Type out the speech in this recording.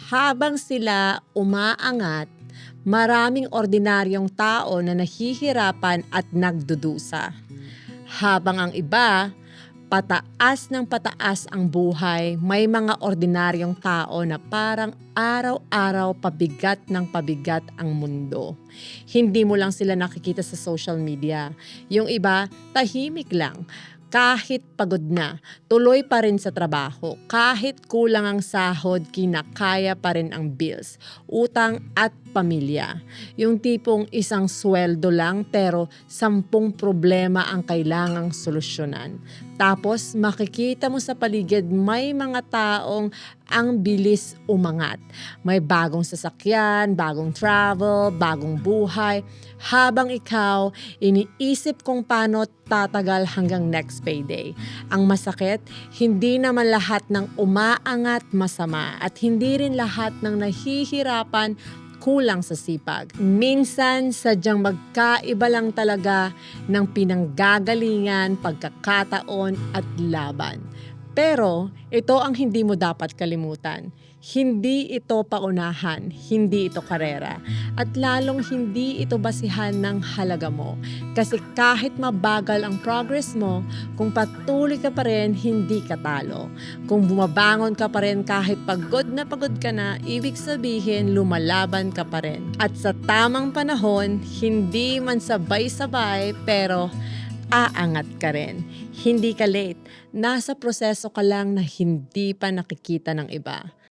habang sila umaangat, maraming ordinaryong tao na nahihirapan at nagdudusa. Habang ang iba, pataas ng pataas ang buhay, may mga ordinaryong tao na parang araw-araw pabigat ng pabigat ang mundo. Hindi mo lang sila nakikita sa social media. Yung iba, tahimik lang. Kahit pagod na, tuloy pa rin sa trabaho. Kahit kulang ang sahod, kinakaya pa rin ang bills, utang at pamilya. Yung tipong isang sweldo lang pero 10 problema ang kailangang solusyonan. Tapos makikita mo sa paligid may mga taong ang bilis umangat. May bagong sasakyan, bagong travel, bagong buhay. Habang ikaw, iniisip kung paano tatagal hanggang next payday. Ang masakit, hindi naman lahat ng umaangat masama at hindi rin lahat ng nahihirapan kulang sa sipag. Minsan, sadyang magkaiba lang talaga ng pinanggagalingan, pagkakataon at laban. Pero ito ang hindi mo dapat kalimutan. Hindi ito paunahan, hindi ito karera, at lalong hindi ito basihan ng halaga mo. Kasi kahit mabagal ang progress mo, kung patuloy ka pa rin, hindi ka talo. Kung bumabangon ka pa rin kahit pagod ka na, ibig sabihin lumalaban ka pa rin. At sa tamang panahon, hindi man sabay-sabay, pero aangat ka rin. Hindi ka late. Nasa proseso ka lang na hindi pa nakikita ng iba.